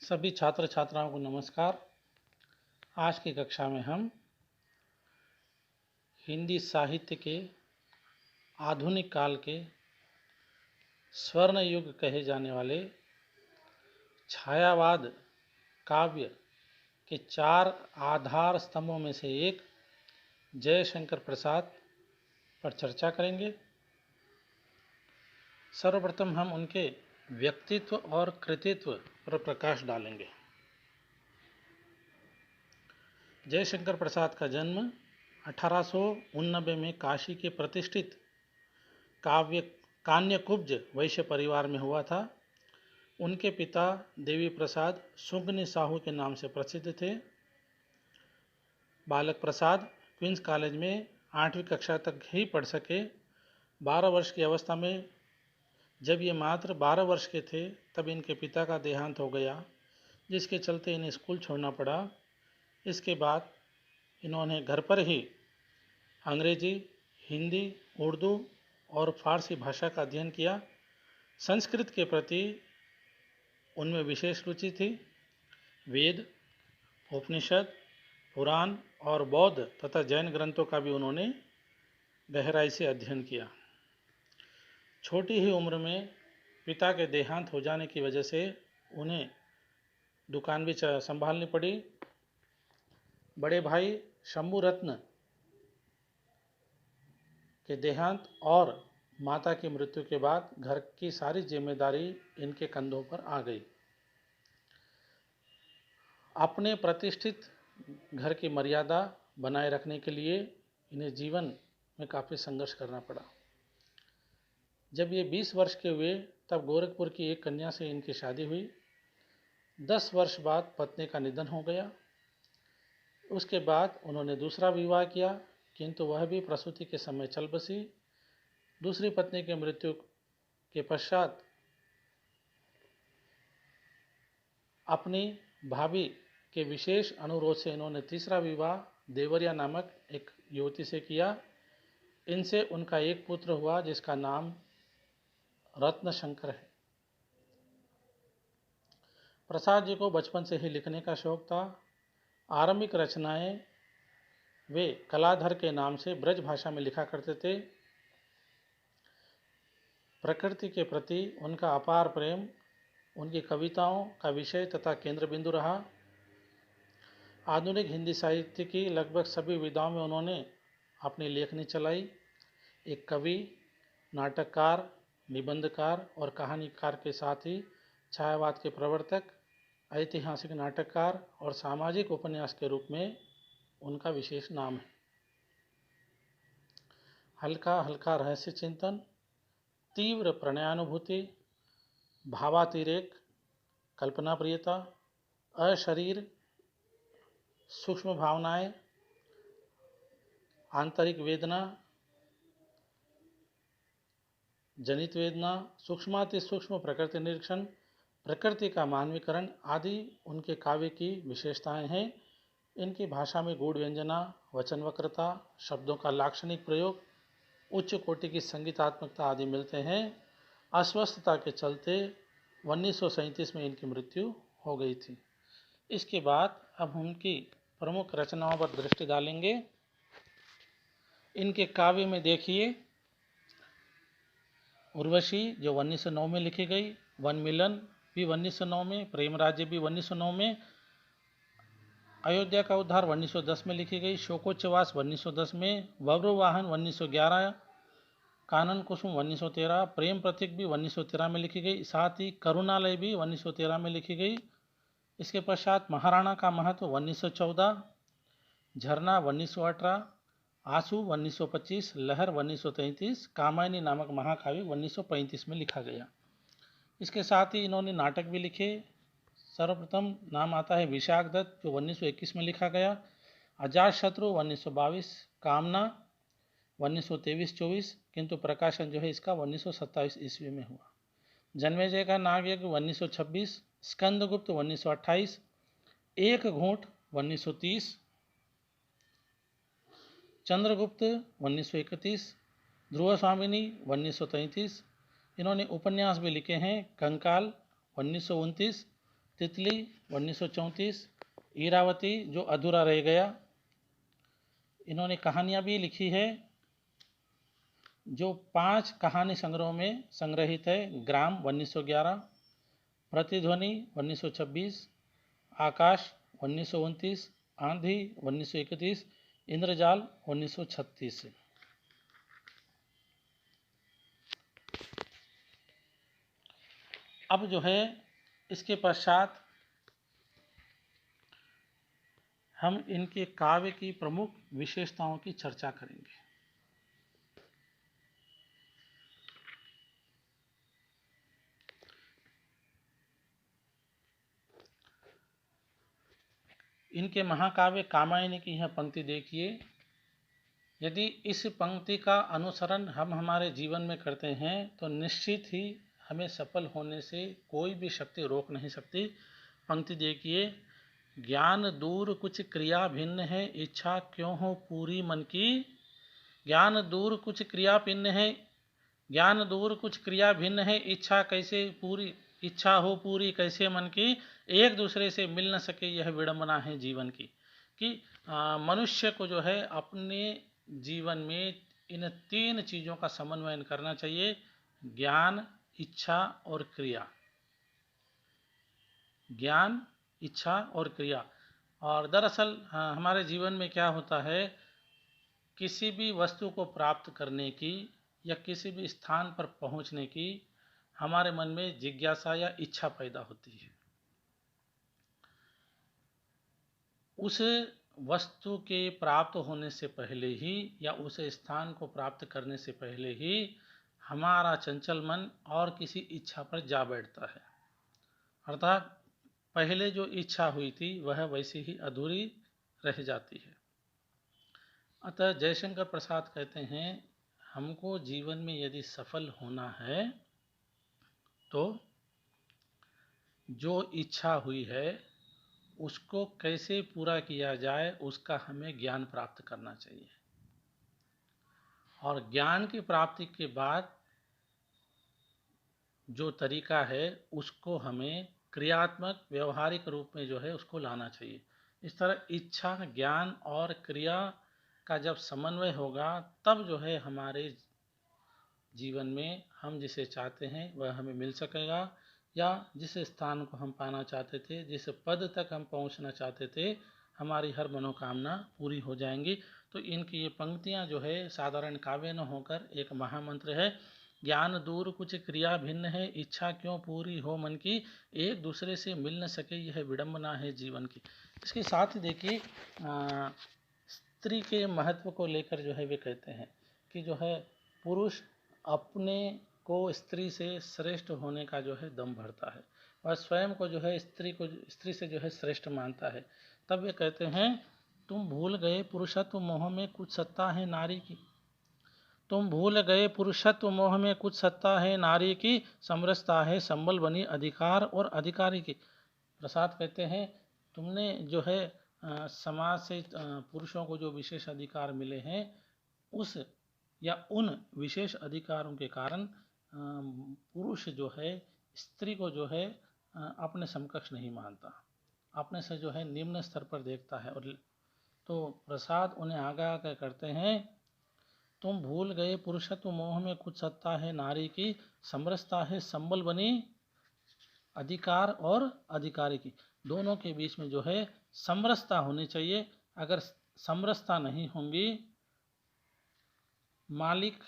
सभी छात्र छात्राओं को नमस्कार। आज की कक्षा में हम हिंदी साहित्य के आधुनिक काल के स्वर्ण युग कहे जाने वाले छायावाद काव्य के 4 आधार स्तंभों में से एक जयशंकर प्रसाद पर चर्चा करेंगे। सर्वप्रथम हम उनके व्यक्तित्व और कृतित्व पर प्रकाश डालेंगे। जयशंकर प्रसाद का जन्म 1889 में काशी के प्रतिष्ठित कान्यकुब्ज वैश्य परिवार में हुआ था। उनके पिता देवी प्रसाद सुगनी साहू के नाम से प्रसिद्ध थे। बालक प्रसाद क्वींस कॉलेज में 8वीं कक्षा तक ही पढ़ सके। 12 वर्ष की अवस्था में जब ये मात्र 12 वर्ष के थे तब इनके पिता का देहांत हो गया, जिसके चलते इन्हें स्कूल छोड़ना पड़ा। इसके बाद इन्होंने घर पर ही अंग्रेजी, हिंदी, उर्दू और फारसी भाषा का अध्ययन किया। संस्कृत के प्रति उनमें विशेष रुचि थी। वेद, उपनिषद, पुराण और बौद्ध तथा जैन ग्रंथों का भी उन्होंने गहराई से अध्ययन किया। छोटी ही उम्र में पिता के देहांत हो जाने की वजह से उन्हें दुकान भी संभालनी पड़ी। बड़े भाई शंभू रत्न के देहांत और माता की मृत्यु के बाद घर की सारी जिम्मेदारी इनके कंधों पर आ गई। अपने प्रतिष्ठित घर की मर्यादा बनाए रखने के लिए इन्हें जीवन में काफ़ी संघर्ष करना पड़ा। जब ये 20 वर्ष के हुए तब गोरखपुर की एक कन्या से इनकी शादी हुई। 10 वर्ष बाद पत्नी का निधन हो गया। उसके बाद उन्होंने दूसरा विवाह किया, किंतु वह भी प्रसूति के समय चल बसी। दूसरी पत्नी की मृत्यु के पश्चात अपनी भाभी के विशेष अनुरोध से इन्होंने तीसरा विवाह देवरिया नामक एक युवती से किया। इनसे उनका एक पुत्र हुआ जिसका नाम रत्नशंकर है। प्रसाद जी को बचपन से ही लिखने का शौक था। आरंभिक रचनाएं वे कलाधर के नाम से ब्रज भाषा में लिखा करते थे। प्रकृति के प्रति उनका अपार प्रेम उनकी कविताओं का विषय तथा केंद्र बिंदु रहा। आधुनिक हिंदी साहित्य की लगभग सभी विधाओं में उन्होंने अपनी लेखनी चलाई। एक कवि, नाटककार, निबंधकार और कहानीकार के साथ ही छायावाद के प्रवर्तक, ऐतिहासिक नाटककार और सामाजिक उपन्यास के रूप में उनका विशेष नाम है। हल्का हल्का रहस्य चिंतन, तीव्र प्रणयानुभूति, भावातिरेक, कल्पना प्रियता, अशरीर, सूक्ष्म भावनाएं, आंतरिक वेदना, जनित वेदना, सूक्ष्माति सूक्ष्म प्रकृति निरीक्षण, प्रकृति का मानवीकरण आदि उनके काव्य की विशेषताएं हैं। इनकी भाषा में गूढ़ व्यंजना, वचन वक्रता, शब्दों का लाक्षणिक प्रयोग, उच्च कोटि की संगीतात्मकता आदि मिलते हैं। अस्वस्थता के चलते 1937 में इनकी मृत्यु हो गई थी। इसके बाद अब उनकी प्रमुख रचनाओं पर दृष्टि डालेंगे। इनके काव्य में देखिए, उर्वशी जो 1909 में लिखी गई, वन मिलन भी 1909 में, प्रेम राज्य भी 1909 में, अयोध्या का उद्धार 1910 में लिखी गई, शोकोच्चवास 1910 में, वज्रवाहन 1911, कानन कुसुम 1913, प्रेम प्रतीक भी 1913 में लिखी गई, साथ ही करुणालय भी 1913 में लिखी गई। इसके पश्चात महाराणा का महत्व 1914, झरना 1918, आंसू 1925, लहर 1933, कामायनी नामक महाकाव्य 1935 में लिखा गया। इसके साथ ही इन्होंने नाटक भी लिखे। सर्वप्रथम नाम आता है विशाख दत्त जो 1921 में लिखा गया, अजातशत्रु 1922, कामना 1923-24, किंतु प्रकाशन जो है इसका 1927 ईस्वी में हुआ। जन्मेजय का नागयज्ञ 1926, स्कंदगुप्त 1928, एक घूंट 1930, चंद्रगुप्त 1931, ध्रुव स्वामिनी 1933। इन्होंने उपन्यास भी लिखे हैं। कंकाल 1929, तितली 1934, इरावती जो अधूरा रह गया। इन्होंने कहानियाँ भी लिखी है जो 5 कहानी संग्रह में संग्रहित है। ग्राम 1911, प्रतिध्वनि 1926, आकाश 1929, आंधी 1931, इंद्रजाल 1936। अब जो है इसके पश्चात हम इनके काव्य की प्रमुख विशेषताओं की चर्चा करेंगे। इनके महाकाव्य कामायनी की यह पंक्ति देखिए। यदि इस पंक्ति का अनुसरण हम हमारे जीवन में करते हैं तो निश्चित ही हमें सफल होने से कोई भी शक्ति रोक नहीं सकती। पंक्ति देखिए, ज्ञान दूर कुछ क्रिया भिन्न है, इच्छा क्यों हो पूरी मन की। ज्ञान दूर कुछ क्रिया भिन्न है, ज्ञान दूर कुछ क्रिया भिन्न है, इच्छा हो पूरी कैसे मन की। एक दूसरे से मिल न सके यह विडंबना है जीवन की। कि मनुष्य को जो है अपने जीवन में इन 3 चीज़ों का समन्वय करना चाहिए, ज्ञान, इच्छा और क्रिया। ज्ञान, इच्छा और क्रिया। और दरअसल हमारे जीवन में क्या होता है, किसी भी वस्तु को प्राप्त करने की या किसी भी स्थान पर पहुंचने की हमारे मन में जिज्ञासा या इच्छा पैदा होती है। उस वस्तु के प्राप्त होने से पहले ही या उस स्थान को प्राप्त करने से पहले ही हमारा चंचल मन और किसी इच्छा पर जा बैठता है। अर्थात पहले जो इच्छा हुई थी वह वैसी ही अधूरी रह जाती है। अतः जयशंकर प्रसाद कहते हैं, हमको जीवन में यदि सफल होना है तो जो इच्छा हुई है उसको कैसे पूरा किया जाए उसका हमें ज्ञान प्राप्त करना चाहिए। और ज्ञान की प्राप्ति के बाद जो तरीका है उसको हमें क्रियात्मक व्यवहारिक रूप में जो है उसको लाना चाहिए। इस तरह इच्छा, ज्ञान और क्रिया का जब समन्वय होगा तब जो है हमारे जीवन में हम जिसे चाहते हैं वह हमें मिल सकेगा, या जिस स्थान को हम पाना चाहते थे, जिस पद तक हम पहुंचना चाहते थे, हमारी हर मनोकामना पूरी हो जाएंगी। तो इनकी ये पंक्तियां जो है साधारण काव्य न होकर एक महामंत्र है। ज्ञान दूर कुछ क्रिया भिन्न है, इच्छा क्यों पूरी हो मन की, एक दूसरे से मिल न सके यह विडंबना है जीवन की। इसके साथ ही देखिए स्त्री के महत्व को लेकर जो है वे कहते हैं कि जो है पुरुष अपने को स्त्री से श्रेष्ठ होने का जो है दम भरता है, वह स्वयं को जो है स्त्री से जो है श्रेष्ठ मानता है। तब वे कहते हैं, तुम भूल गए पुरुषत्व मोह में कुछ सत्ता है नारी की। तुम भूल गए पुरुषत्व मोह में कुछ सत्ता है नारी की, समरसता है संबल बनी अधिकार और अधिकारी की। प्रसाद कहते हैं, तुमने जो है समाज से पुरुषों को जो विशेष अधिकार मिले हैं उस या उन विशेष अधिकारों के कारण पुरुष जो है स्त्री को जो है अपने समकक्ष नहीं मानता, अपने से जो है निम्न स्तर पर देखता है। और तो प्रसाद उन्हें आगाह करते हैं, तुम भूल गए पुरुषत्व मोह में कुछ सत्ता है नारी की, समरसता है संबल बनी अधिकार और अधिकारी की। दोनों के बीच में जो है समरसता होनी चाहिए। अगर समरसता नहीं होंगी, मालिक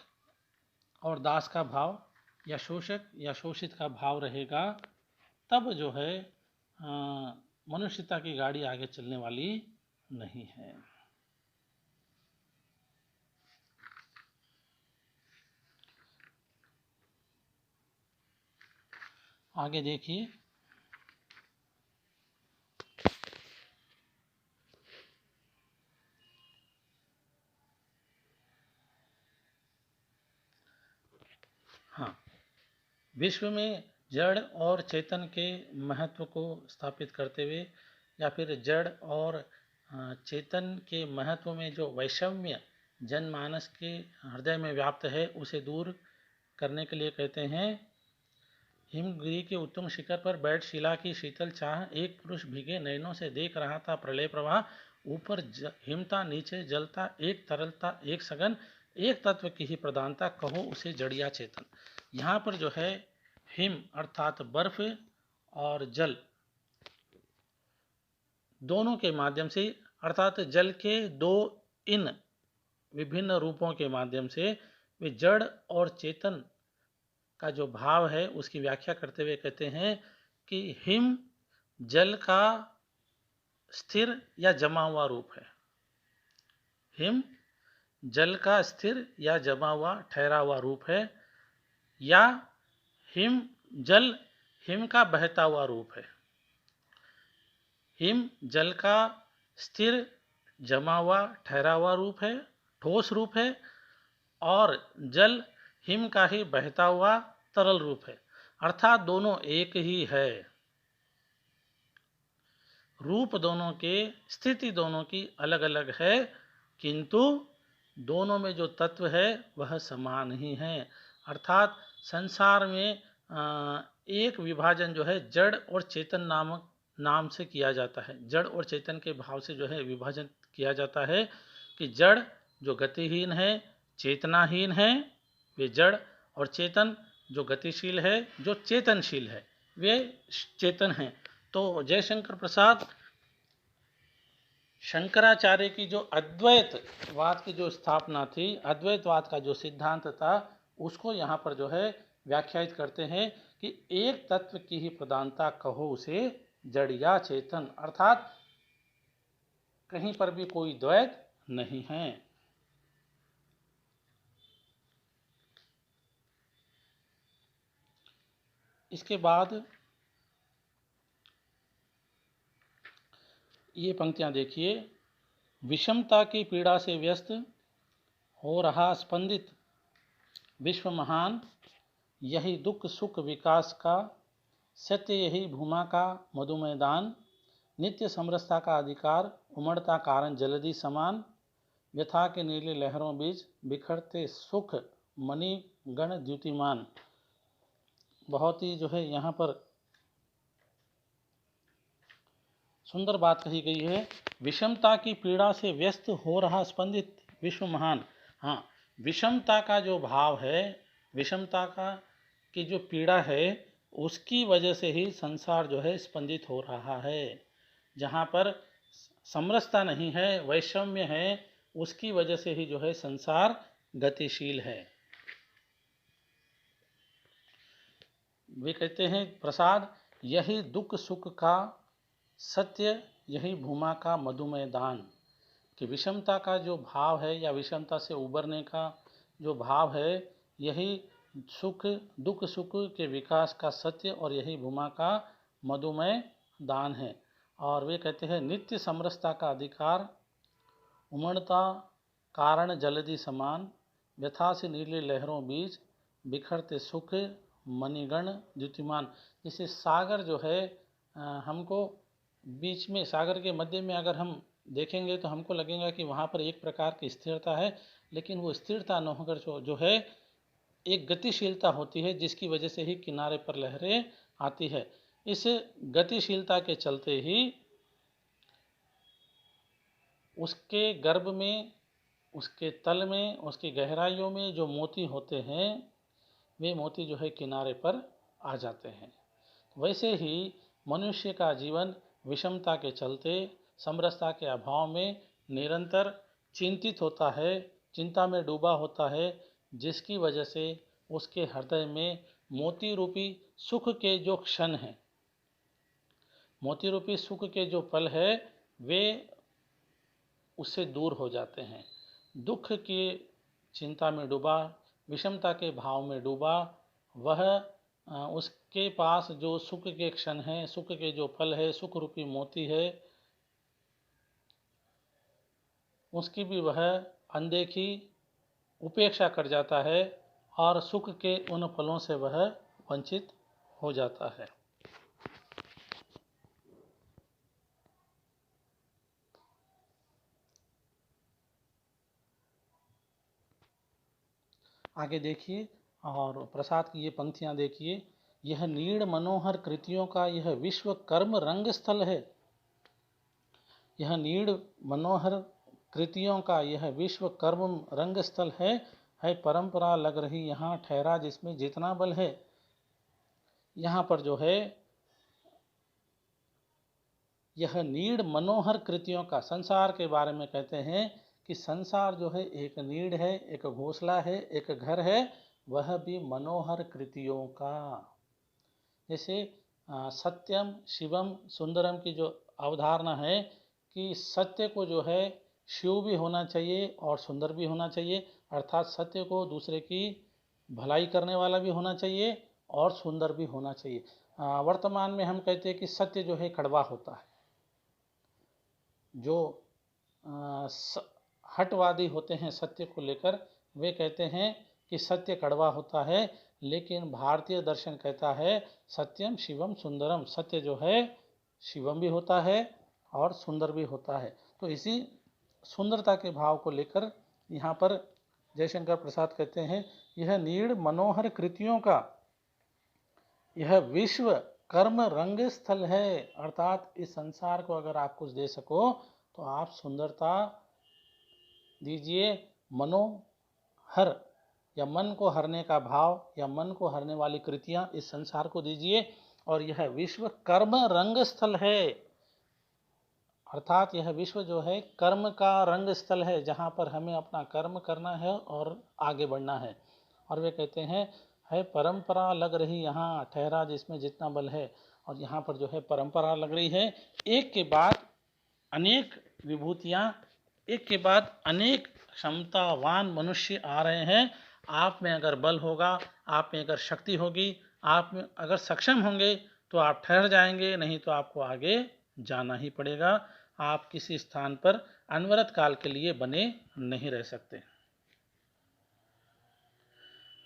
और दास का भाव या शोषक या शोषित का भाव रहेगा, तब जो है मनुष्यता की गाड़ी आगे चलने वाली नहीं है। आगे देखिए, हाँ, विश्व में जड़ और चेतन के महत्व को स्थापित करते हुए या फिर जड़ और चेतन के महत्व में जो वैषम्य जनमानस के हृदय में व्याप्त है उसे दूर करने के लिए कहते हैं, हिमगिरी के उत्तम शिखर पर बैठ शिला की शीतल चाह एक पुरुष भीगे नयनों से देख रहा था प्रलय प्रवाह। ऊपर हिमता, नीचे जलता, एक तरलता, एक सघन, एक तत्व की ही प्रधानता, कहो उसे जड़ या चेतन। यहाँ पर जो है हिम अर्थात बर्फ और जल दोनों के माध्यम से, अर्थात जल के दो इन विभिन्न रूपों के माध्यम से वे जड़ और चेतन का जो भाव है उसकी व्याख्या करते हुए कहते हैं कि हिम जल का स्थिर या जमा हुआ रूप है। हिम जल का स्थिर या जमा हुआ ठहरा हुआ रूप है, या हिम जल हिम का बहता हुआ रूप है। हिम जल का स्थिर जमा हुआ ठहरा हुआ रूप है, ठोस रूप है, और जल हिम का ही बहता हुआ तरल रूप है, अर्थात दोनों एक ही है। रूप दोनों के, स्थिति दोनों की अलग अलग है, किंतु दोनों में जो तत्व है वह समान ही है। अर्थात संसार में एक विभाजन जो है जड़ और चेतन नामक नाम से किया जाता है। जड़ और चेतन के भाव से जो है विभाजन किया जाता है कि जड़ जो गतिहीन है, चेतनाहीन है, वे जड़, और चेतन जो गतिशील है, जो चेतनशील है, वे चेतन हैं। तो जयशंकर प्रसाद शंकराचार्य की जो अद्वैतवाद की जो स्थापना थी, अद्वैतवाद का जो सिद्धांत था, उसको यहाँ पर जो है व्याख्यायित करते हैं कि एक तत्व की ही प्रधानता, कहो उसे जड़ या चेतन, अर्थात कहीं पर भी कोई द्वैत नहीं है। इसके बाद ये पंक्तियां देखिए। विषमता की पीड़ा से व्यस्त हो रहा स्पंदित विश्व महान, यही दुख सुख विकास का सत्य, यही भूमा का मधुमय दान, नित्य समरसता का अधिकार, उमड़ता कारण जलधि समान, व्यथा के नीले लहरों बीच बिखरते सुख मणि गण द्युतिमान। बहुत ही जो है यहाँ पर सुंदर बात कही गई है। विषमता की पीड़ा से व्यस्त हो रहा स्पंदित विश्व महान। हाँ, विषमता का जो भाव है, विषमता का की जो पीड़ा है, उसकी वजह से ही संसार जो है स्पंदित हो रहा है। जहाँ पर समरसता नहीं है, वैषम्य है, उसकी वजह से ही जो है संसार गतिशील है। वे कहते हैं प्रसाद, यही दुख सुख का सत्य, यही भूमा का मधुमय दान, कि विषमता का जो भाव है या विषमता से उबरने का जो भाव है, यही सुख दुख सुख के विकास का सत्य और यही भूमा का मधुमय दान है। और वे कहते हैं नित्य समरसता का अधिकार, उमड़ता कारण जलधि समान, व्यथा से नीले लहरों बीच बिखरते सुख मणिगण द्युतिमान। जैसे सागर जो है हमको बीच में, सागर के मध्य में अगर हम देखेंगे तो हमको लगेगा कि वहाँ पर एक प्रकार की स्थिरता है, लेकिन वो स्थिरता न होकर जो है एक गतिशीलता होती है, जिसकी वजह से ही किनारे पर लहरें आती है। इस गतिशीलता के चलते ही उसके गर्भ में, उसके तल में, उसकी गहराइयों में जो मोती होते हैं, वे मोती जो है किनारे पर आ जाते हैं। वैसे ही मनुष्य का जीवन विषमता के चलते, समरसता के अभाव में निरंतर चिंतित होता है, चिंता में डूबा होता है, जिसकी वजह से उसके हृदय में मोती रूपी सुख के जो क्षण हैं, मोती रूपी सुख के जो पल है, वे उससे दूर हो जाते हैं। दुख की चिंता में डूबा, विषमता के भाव में डूबा, वह उसके पास जो सुख के क्षण हैं, सुख के जो फल है, सुख रूपी मोती है, उसकी भी वह अनदेखी, उपेक्षा कर जाता है और सुख के उन फलों से वह वंचित हो जाता है। आगे देखिए और प्रसाद की ये पंक्तियाँ देखिए। यह नीड़ मनोहर कृतियों का यह विश्व कर्म रंग स्थल है। यह नीड़ मनोहर कृतियों का यह विश्व कर्म रंग स्थल है परंपरा लग रही यहाँ ठहरा जिसमें जितना बल है। यहाँ पर जो है यह नीड़ मनोहर कृतियों का, संसार के बारे में कहते हैं कि संसार जो है एक नीड़ है, एक घोंसला है, एक घर है, वह भी मनोहर कृतियों का। जैसे सत्यम शिवम सुंदरम की जो अवधारणा है कि सत्य को जो है शिव भी होना चाहिए और सुंदर भी होना चाहिए, अर्थात सत्य को दूसरे की भलाई करने वाला भी होना चाहिए और सुंदर भी होना चाहिए। वर्तमान में हम कहते हैं कि सत्य जो है कड़वा होता है। जो हटवादी होते हैं सत्य को लेकर, वे कहते हैं कि सत्य कड़वा होता है, लेकिन भारतीय दर्शन कहता है सत्यम शिवम सुंदरम, सत्य जो है शिवम भी होता है और सुंदर भी होता है। तो इसी सुंदरता के भाव को लेकर यहाँ पर जयशंकर प्रसाद कहते हैं यह नीड़ मनोहर कृतियों का यह विश्व कर्म रंग स्थल है। अर्थात इस संसार को अगर आप कुछ दे सको तो आप सुंदरता दीजिए, मनोहर या मन को हरने का भाव या मन को हरने वाली कृतियां इस संसार को दीजिए। और यह विश्व कर्म रंग स्थल है, अर्थात यह विश्व जो है कर्म का रंग स्थल है, जहाँ पर हमें अपना कर्म करना है और आगे बढ़ना है। और वे कहते हैं है परंपरा लग रही यहाँ ठहरा जिसमें जितना बल है। और यहाँ पर जो है परंपरा लग रही है, एक के बाद अनेक विभूतियाँ, एक के बाद अनेक क्षमतावान मनुष्य आ रहे हैं। आप में अगर बल होगा, आप में अगर शक्ति होगी, आप में अगर सक्षम होंगे तो आप ठहर जाएंगे, नहीं तो आपको आगे जाना ही पड़ेगा। आप किसी स्थान पर अनवरत काल के लिए बने नहीं रह सकते।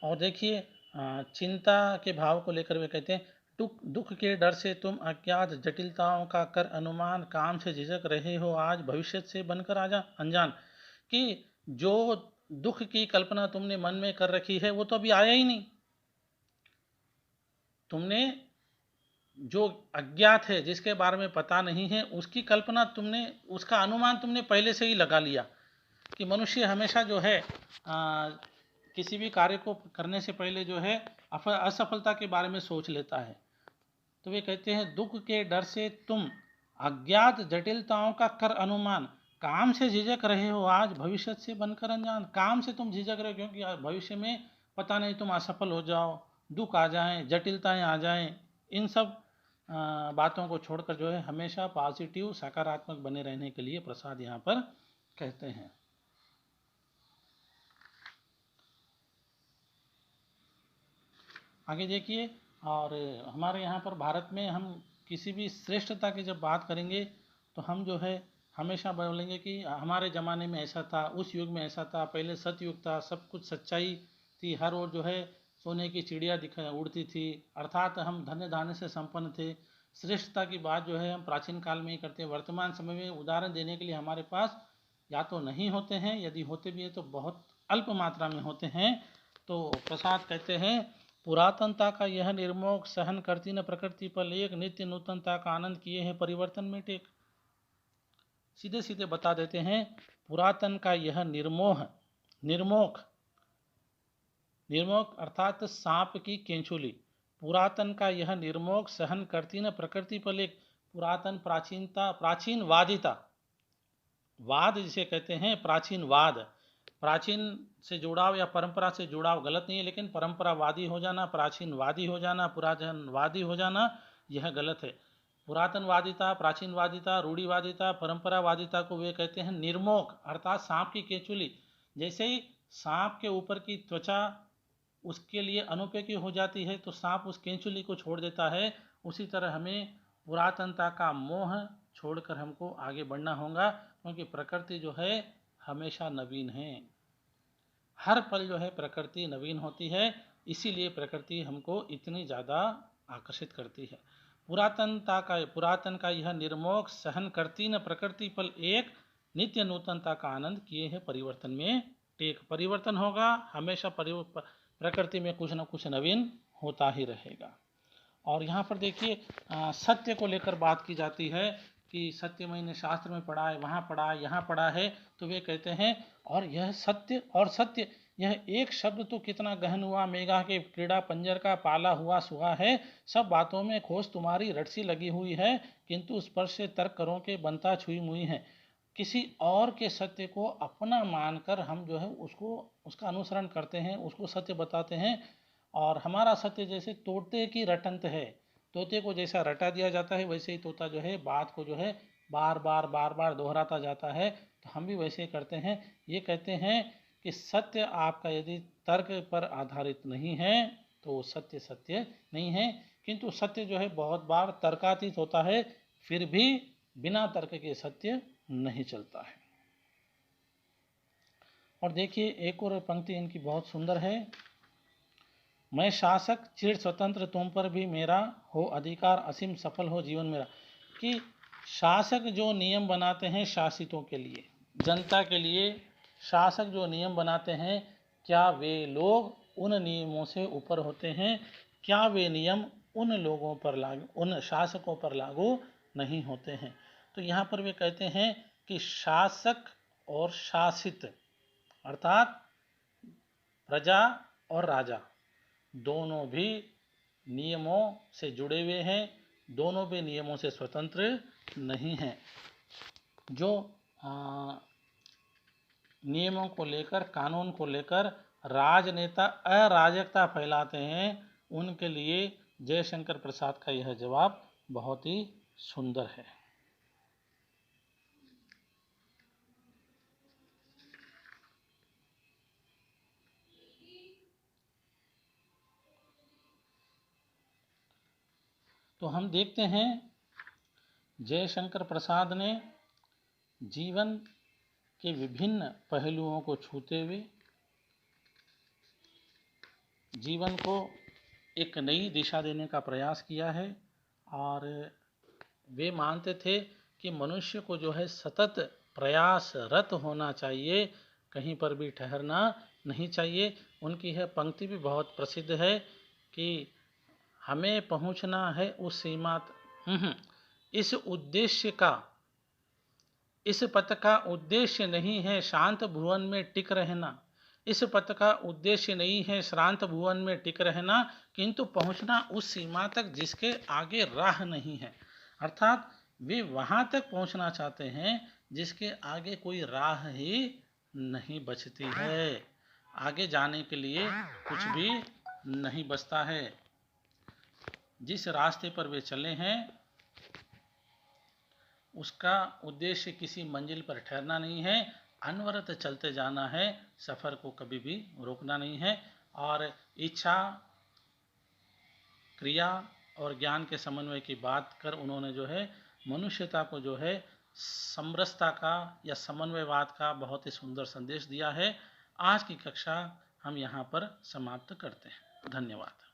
और देखिए चिंता के भाव को लेकर वे कहते हैं दुख के डर से तुम अज्ञात जटिलताओं का कर अनुमान, काम से झिझक रहे हो आज भविष्य से बनकर आजा अनजान। कि जो दुख की कल्पना तुमने मन में कर रखी है वो तो अभी आया ही नहीं। तुमने जो अज्ञात है, जिसके बारे में पता नहीं है, उसकी कल्पना तुमने, उसका अनुमान तुमने पहले से ही लगा लिया। कि मनुष्य हमेशा जो है किसी भी कार्य को करने से पहले जो है असफलता के बारे में सोच लेता है। तो वे कहते हैं दुख के डर से तुम अज्ञात जटिलताओं का कर अनुमान, काम से झिझक रहे हो आज भविष्य से बनकर अनजान। काम से तुम झिझक रहे हो क्योंकि भविष्य में पता नहीं तुम असफल हो जाओ, दुख आ जाएं, जटिलताएं आ जाएं। इन सब बातों को छोड़कर जो है हमेशा पॉजिटिव सकारात्मक बने रहने के लिए प्रसाद यहाँ पर कहते हैं। आगे देखिए, और हमारे यहाँ पर भारत में हम किसी भी श्रेष्ठता की जब बात करेंगे तो हम जो है हमेशा बोलेंगे कि हमारे ज़माने में ऐसा था, उस युग में ऐसा था, पहले सतयुग था, सब कुछ सच्चाई थी, हर ओर जो है सोने की चिड़िया उड़ती थी, अर्थात हम धन्य धान्य से संपन्न थे। श्रेष्ठता की बात जो है हम प्राचीन काल में ही करते हैं। वर्तमान समय में उदाहरण देने के लिए हमारे पास या तो नहीं होते हैं, यदि होते भी हैं तो बहुत अल्प मात्रा में होते हैं। तो प्रसाद कहते हैं पुरातनता का यह निर्मोह सहन करती न प्रकृति पर एक, नित्य नूतनता का आनंद किए हैं परिवर्तन में टेक। सीधे सीधे बता देते हैं पुरातन का यह निर्मोह, निर्मोह अर्थात सांप की केंचुली। पुरातन का यह निर्मोह सहन करती न प्रकृति पर एक, पुरातन प्राचीनता, प्राचीनवादिता, वाद जिसे कहते हैं प्राचीनवाद, प्राचीन से जुड़ाव या परंपरा से जुड़ाव गलत नहीं है, लेकिन परंपरावादी हो जाना, प्राचीनवादी हो जाना, पुरातनवादी हो जाना यह गलत है। पुरातनवादिता, प्राचीनवादिता, रूढ़िवादिता, परंपरावादिता को वे कहते हैं निर्मोह, अर्थात सांप की केंचुली। जैसे ही सांप के ऊपर की त्वचा उसके लिए अनुपयोगी हो जाती है तो सांप उस केंचुली को छोड़ देता है, उसी तरह हमें पुरातनता का मोह छोड़कर हमको आगे बढ़ना होगा, क्योंकि प्रकृति जो है हमेशा नवीन है। हर पल जो है प्रकृति नवीन होती है, इसीलिए प्रकृति हमको इतनी ज़्यादा आकर्षित करती है। पुरातन का यह निर्मोह सहन करती न प्रकृति पल एक, नित्य नूतनता का आनंद किए हैं परिवर्तन में टेक। परिवर्तन होगा हमेशा, प्रकृति में कुछ न कुछ नवीन होता ही रहेगा। और यहाँ पर देखिए सत्य को लेकर बात की जाती है कि सत्य मैंने शास्त्र में पढ़ा है, वहाँ पढ़ा है, यहाँ पढ़ा है, तो वे कहते हैं और यह सत्य और सत्य, यह एक शब्द तो कितना गहन हुआ, मेघा के क्रीड़ा पंजर का पाला हुआ सुहा है, सब बातों में खोज तुम्हारी रटसी लगी हुई है, किंतु स्पर्श से तर्क करो के बनता छुई मुई है। किसी और के सत्य को अपना मानकर हम जो है उसको उसका अनुसरण करते हैं, उसको सत्य बताते हैं। और हमारा सत्य जैसे तोते की रटंत है, तोते को जैसा रटा दिया जाता है वैसे ही तोता जो है बात को जो है बार बार दोहराता जाता है, तो हम भी वैसे ही करते हैं। ये कहते हैं कि सत्य आपका यदि तर्क पर आधारित नहीं है तो सत्य सत्य नहीं है, किंतु सत्य जो है बहुत बार तर्कातीत होता है, फिर भी बिना तर्क के सत्य नहीं चलता है। और देखिए एक और पंक्ति इनकी बहुत सुंदर है, मैं शासक चिर स्वतंत्र तुम पर भी मेरा हो अधिकार असीम सफल हो जीवन मेरा। कि शासक जो नियम बनाते हैं शासितों के लिए, जनता के लिए शासक जो नियम बनाते हैं, क्या वे लोग उन नियमों से ऊपर होते हैं? क्या वे नियम उन लोगों पर लागू, उन शासकों पर लागू नहीं होते हैं? तो यहाँ पर वे कहते हैं कि शासक और शासित अर्थात प्रजा और राजा दोनों भी नियमों से जुड़े हुए हैं, दोनों भी नियमों से स्वतंत्र नहीं हैं। जो नियमों को लेकर, कानून को लेकर राजनेता अराजकता फैलाते हैं, उनके लिए जयशंकर प्रसाद का यह जवाब बहुत ही सुंदर है। तो हम देखते हैं जयशंकर प्रसाद ने जीवन के विभिन्न पहलुओं को छूते हुए जीवन को एक नई दिशा देने का प्रयास किया है। और वे मानते थे कि मनुष्य को जो है सतत प्रयासरत होना चाहिए, कहीं पर भी ठहरना नहीं चाहिए। उनकी यह पंक्ति भी बहुत प्रसिद्ध है कि हमें पहुंचना है उस सीमा इस उद्देश्य का, इस पथ का उद्देश्य नहीं है शांत भुवन में टिक रहना, इस पथ का उद्देश्य नहीं है श्रांत भुवन में टिक रहना, किंतु पहुंचना उस सीमा तक जिसके आगे राह नहीं है। अर्थात वे वहां तक पहुंचना चाहते हैं जिसके आगे कोई राह ही नहीं बचती है, आगे जाने के लिए कुछ भी नहीं बचता है। जिस रास्ते पर वे चले हैं उसका उद्देश्य किसी मंजिल पर ठहरना नहीं है, अनवरत चलते जाना है, सफ़र को कभी भी रोकना नहीं है। और इच्छा, क्रिया और ज्ञान के समन्वय की बात कर उन्होंने जो है मनुष्यता को जो है समरसता का या समन्वयवाद का बहुत ही सुंदर संदेश दिया है। आज की कक्षा हम यहाँ पर समाप्त करते हैं। धन्यवाद।